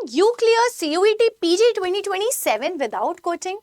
you clear CUET PG 2027 without coaching?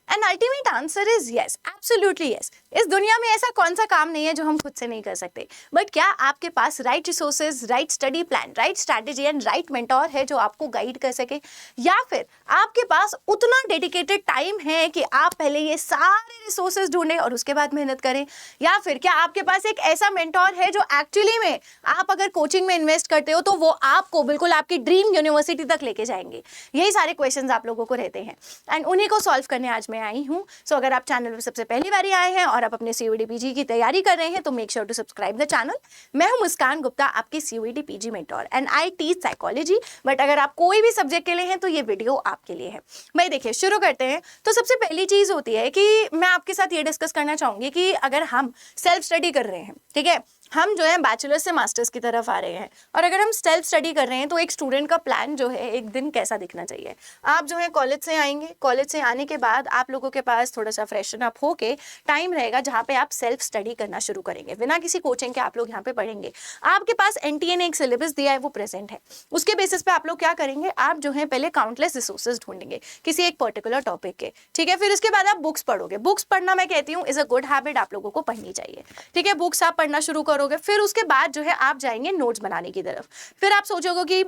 And ultimate answer is yes, absolutely yes. इस दुनिया में ऐसा कौन सा काम नहीं है जो हम खुद से नहीं कर सकते, बट क्या आपके पास right resources, right study plan, right strategy and right mentor है जो आपको गाइड कर सके, या फिर आपके पास उतना डेडिकेटेड टाइम है कि आप पहले ये सारे रिसोर्सेज ढूंढें और उसके बाद मेहनत करें, या फिर क्या आपके पास एक ऐसा मेंटोर है जो एक्चुअली में आप अगर कोचिंग में इन्वेस्ट करते हो तो वो आपको बिल्कुल आपकी ड्रीम यूनिवर्सिटी तक लेके जाएंगे। यही सारे क्वेश्चंस आप लोगों को रहते हैं एंड उन्हीं को सॉल्व करने आज मैं आई हूँ। सो अगर आप चैनल पर सबसे पहली बार आए हैं और आप अपने CUET PG की तैयारी कर रहे हैं तो make sure to subscribe the channel. मैं हूँ मुस्कान गुप्ता, आपकी CUET PG mentor and I teach psychology, but अगर आप कोई भी सब्जेक्ट के लिए हैं तो ये वीडियो आपके लिए है। भाई देखिए, शुरू करते हैं। तो सबसे पहली चीज होती है कि मैं आपके साथ ये डिस्कस करना चाहूंगी कि अगर हम सेल्फ स्टडी कर रहे हैं, ठीक है, हम जो है बैचलर्स से मास्टर्स की तरफ आ रहे हैं, और अगर हम सेल्फ स्टडी कर रहे हैं तो एक स्टूडेंट का प्लान जो है एक दिन कैसा दिखना चाहिए। आप जो है कॉलेज से आएंगे, कॉलेज से आने के बाद आप लोगों के पास थोड़ा सा फ्रेशन अप होके टाइम रहेगा जहाँ पे आप सेल्फ स्टडी करना शुरू करेंगे। बिना किसी कोचिंग के आप लोग यहाँ पे पढ़ेंगे। आपके पास NTA ने एक सिलेबस दिया है, वो प्रेजेंट है। उसके बेसिस पे आप लोग क्या करेंगे, आप जो है पहले काउंटलेस रिसोर्सेज ढूंढेंगे किसी एक पर्टिकुलर टॉपिक के, ठीक है। फिर उसके बाद आप बुक्स पढ़ोगे। बुक्स पढ़ना मैं कहती हूँ इज अ गुड हैबिट, आप लोगों को पढ़नी चाहिए, ठीक है। बुक्स आप पढ़ना शुरू करोगे, फिर उसके बाद जो है आप जाएंगे नोट्स बनाने की तरफ। फिर आप सोचोगे कि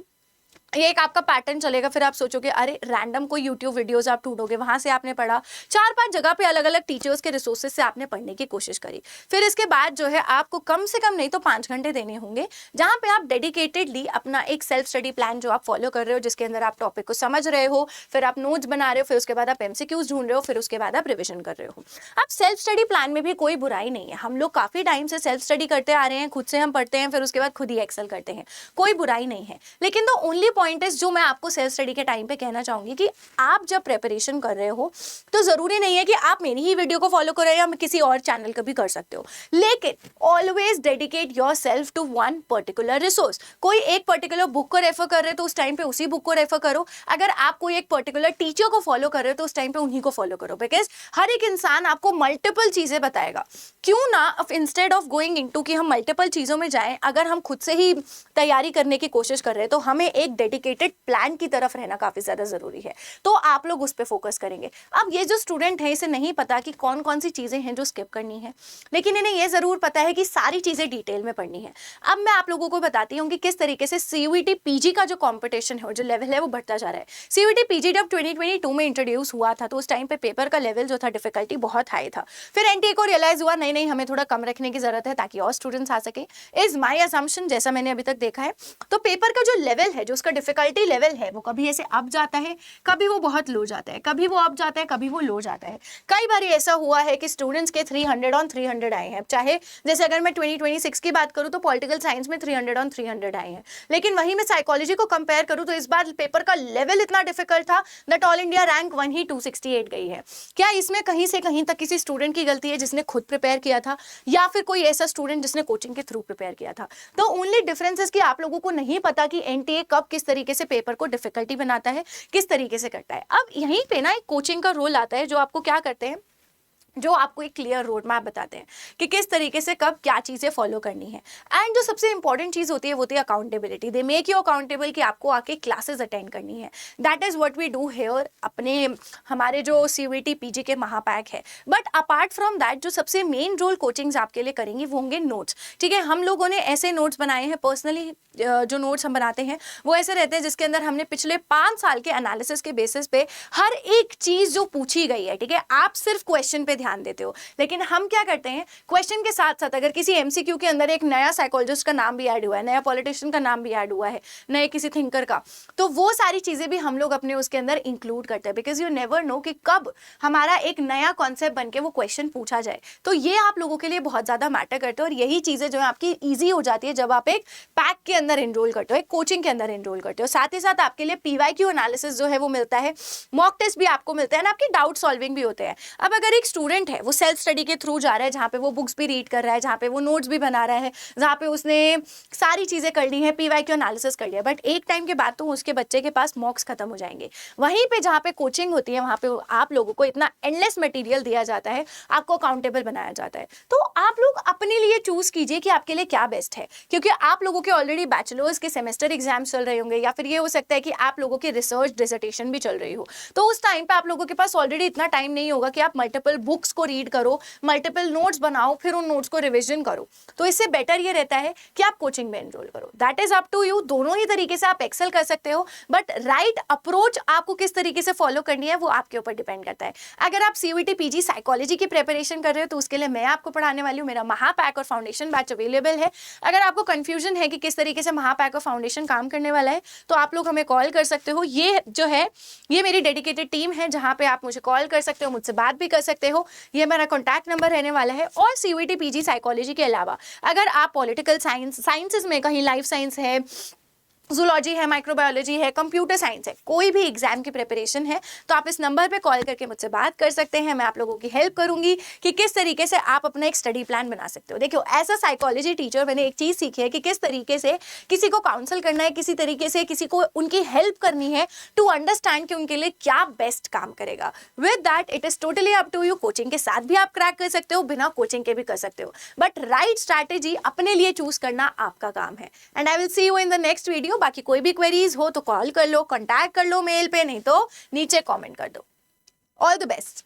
ये एक आपका पैटर्न चलेगा, फिर आप सोचोगे अरे रैंडम कोई यूट्यूब वीडियोस आप ढूंढोगे, वहां से आपने पढ़ा, 4-5 जगह पे अलग अलग टीचर्स के रिसोर्सेज से आपने पढ़ने की कोशिश करी। फिर इसके बाद जो है आपको कम से कम नहीं तो 5 घंटे देने होंगे जहां पे आप डेडिकेटेडली अपना एक सेल्फ स्टडी प्लान जो आप फॉलो कर रहे हो, जिसके अंदर आप टॉपिक को समझ रहे हो, फिर आप नोट्स बना रहे हो, फिर उसके बाद आप MCQs ढूंढ रहे हो, फिर उसके बाद आप रिविजन कर रहे हो। अब सेल्फ स्टडी प्लान में भी कोई बुराई नहीं है। हम लोग काफी टाइम से सेल्फ स्टडी करते आ रहे हैं, खुद से हम पढ़ते हैं, फिर उसके बाद खुद ही एक्सेल करते हैं, कोई बुराई नहीं है। लेकिन द ओनली पॉइंट इज जो मैं आपको सेल्फ स्टडी के टाइम पे कहना चाहूंगी कि आप जब प्रिपरेशन कर रहे हो तो जरूरी नहीं है कि आप मेरी ही वीडियो को फॉलो करो या किसी और चैनल का भी कर सकते हो, लेकिन always dedicate yourself to one particular resource. कोई एक पर्टिकुलर बुक को रेफर कर रहे हो तो उस टाइम पे उसी बुक को रेफर करो। अगर आप कोई एक पर्टिकुलर टीचर को फॉलो कर रहे हो तो उस टाइम पे उन्हीं को फॉलो करो, बिकॉज हर एक इंसान आपको मल्टीपल चीजें बताएगा। क्यों ना इंस्टेड ऑफ गोइंग इनटू कि हम मल्टीपल चीजों में जाएं, अगर हम खुद से ही तैयारी करने की कोशिश कर रहे हैं तो हमें एक डेडिकेटेड प्लान की तरफ रहना काफी ज्यादा जरूरी है। तो आप लोग उस पे फोकस करेंगे। अब ये जो स्टूडेंट है इसे नहीं पता कि कौन कौन सी चीजें हैं जो स्किप करनी है, लेकिन इन्हें ये जरूर पता है कि सारी चीजें डिटेल में पढ़नी है। अब मैं आप लोगों को बताती हूँ कि किस तरीके से CUET PG का जो कॉम्पिटिशन है, जो लेवल है, वो बढ़ता जा रहा है। CUET PG जब 2022 में इंट्रोड्यूस हुआ था तो उस टाइम पे पेपर का लेवल जो था, डिफिकल्टी बहुत हाई था। फिर NTA को रियलाइज हुआ नहीं नहीं, हमें थोड़ा कम रखने की जरूरत है ताकि और स्टूडेंट्स आ सके। इज माई असम्पशन, जैसा मैंने अभी तक देखा है। तो पेपर का जो लेवल है, जो उसका डिफिकल्टी लेवल है, वो कभी ऐसे अप जाता है, कभी वो बहुत लो जाता है, कभी वो अप जाता है, कभी वो लो जाता है। कई बार ऐसा हुआ है कि स्टूडेंट्स के 300 ऑन 300 आए हैं। चाहे जैसे अगर मैं 2026 की बात करूं तो पॉलिटिकल साइंस में 300 ऑन 300 आए हैं, लेकिन वहीं मैं साइकोलॉजी को कंपेयर करूं तो इस बार पेपर का लेवल इतना डिफिकल्ट था दैट ऑल इंडिया रैंक 1 ही 268 गई है। क्या इसमें कहीं से कहीं तक किसी स्टूडेंट की गलती है जिसने खुद प्रिपेयर किया था, या फिर कोई ऐसा स्टूडेंट जिसने कोचिंग के थ्रू प्रिपेयर किया था? तो ओनली डिफरेंस इज कि आप लोगों को नहीं पता कि NTA कब किस तरीके से पेपर को डिफिकल्टी बनाता है, किस तरीके से करता है। अब यहीं पे ना एक कोचिंग का रोल आता है, जो आपको क्या करते हैं, जो आपको एक क्लियर रोड मैप बताते हैं कि किस तरीके से कब क्या चीज़ें फॉलो करनी है। एंड जो सबसे इंपॉर्टेंट चीज़ होती है वो होती है accountability. They make you accountable कि आपको आके क्लासेस अटेंड करनी है। That is what we do here अपने हमारे जो CUET PG के महापैक है। बट अपार्ट फ्रॉम दैट जो सबसे मेन रोल कोचिंग्स आपके लिए करेंगी वो होंगे नोट्स, ठीक है। हम लोगों ने ऐसे नोट्स बनाए हैं, पर्सनली जो नोट्स हम बनाते हैं वो ऐसे रहते हैं जिसके अंदर हमने पिछले 5 साल के एनालिसिस के बेसिस पे हर एक चीज़ जो पूछी गई है, ठीक है, आप सिर्फ क्वेश्चन पे ध्यान देते हो, लेकिन हम क्या करते हैं, क्वेश्चन के साथ साथ अगर किसी MCQ के अंदर एक नया साइकोलॉजिस्ट का नाम भी ऐड हुआ है, नया पॉलिटिशियन का नाम भी ऐड हुआ है, नए किसी थिंकर का, तो वो सारी चीजें भी हम लोग अपने उसके अंदर इंक्लूड करते हैं, बिकॉज यू नेवर नो कि कब हमारा एक नया कॉन्सेप्ट बन के वो क्वेश्चन पूछा जाए। तो ये आप लोगों के लिए बहुत ज्यादा मैटर करते हैं, और यही चीजें जो है आपकी ईजी हो जाती है जब आप एक पैक के अंदर एनरोल करते हो, एक कोचिंग के अंदर एनरोल करते हो। साथ ही साथ आपके लिए PYQ एनालिसिस जो है वो मिलता है, मॉक टेस्ट भी आपको मिलता है ना, आपके डाउट सॉल्विंग भी होते हैं। अब अगर एक स्टूडेंट स्टूडेंट है वो सेल्फ स्टडी के थ्रू जा रहा है, जहाँ पे वो बुक्स भी रीड कर रहा है, जहाँ पे वो नोट्स भी बना रहा है, जहाँ पे उसने सारी चीज़ें कर ली हैं, PYQ एनालिसिस कर लिया, बट एक टाइम के बाद तो उसके बच्चे के पास मॉक्स खत्म हो जाएंगे। वहीं पे जहाँ पे कोचिंग होती है वहाँ पे आप लोगों को इतना एंडलेस मटेरियल दिया जाता है, आपको अकाउंटेबल बनाया जाता है। तो आप लोग अपने लिए चूज कीजिए कि आपके लिए क्या बेस्ट है, क्योंकि आप लोगों के ऑलरेडी बैचलर्स के सेमेस्टर एग्जाम्स चल रहे होंगे, या फिर ये हो सकता है कि आप लोगों की रिसर्च डिसर्टेशन भी चल रही हो। तो उस टाइम पे आप लोगों के पास ऑलरेडी इतना टाइम नहीं होगा कि आप मल्टीपल बुक्स को रीड करो, मल्टीपल नोट्स बनाओ, फिर उन नोट्स को रिविजन करो। तो इससे बेटर ये रहता है कि आप कोचिंग में एनरोल करो। That is up to you, दोनों ही तरीके से आप एक्सेल कर सकते हो, बट राइट अप्रोच आपको किस तरीके से फॉलो करनी है वो आपके ऊपर डिपेंड करता है। अगर आप CUET PG साइकोलॉजी की प्रिपरेशन कर रहे हो तो उसके लिए मैं आपको पढ़ाने वाली हूँ, मेरा महापैक और फाउंडेशन बैच अवेलेबल है। अगर आपको कंफ्यूजन है कि किस तरीके से महापैक और फाउंडेशन काम करने वाला है तो आप लोग हमें कॉल कर सकते हो। ये जो है ये मेरी डेडिकेटेड टीम है, जहाँ पे आप मुझे कॉल कर सकते हो, मुझसे बात भी कर सकते हो। ये मेरा कॉन्टैक्ट नंबर रहने वाला है। और CUET PG साइकोलॉजी के अलावा अगर आप पॉलिटिकल साइंसेस में कहीं लाइफ साइंस है, जूलॉजी है, माइक्रोबायोलॉजी है, कंप्यूटर साइंस है, कोई भी एग्जाम की प्रिपरेशन है तो आप इस नंबर पे कॉल करके मुझसे बात कर सकते हैं। मैं आप लोगों की हेल्प करूंगी कि किस तरीके से आप अपना एक स्टडी प्लान बना सकते हो। देखियो, एज अ साइकोलॉजी टीचर मैंने एक चीज़ सीखी है कि किस तरीके से किसी को काउंसल करना है, किसी तरीके से किसी को उनकी हेल्प करनी है टू अंडरस्टैंड कि उनके लिए क्या बेस्ट काम करेगा। With that it is totally up to you. Coaching के साथ भी आप क्रैक कर सकते हो, बिना कोचिंग के भी कर सकते हो, बट राइट स्ट्रैटेजी अपने लिए चूज करना आपका काम है। And I will see you in the next video. बाकी कोई भी क्वेरीज हो तो कॉल कर लो, कॉन्टैक्ट कर लो मेल पे, नहीं तो नीचे कमेंट कर दो। All the best.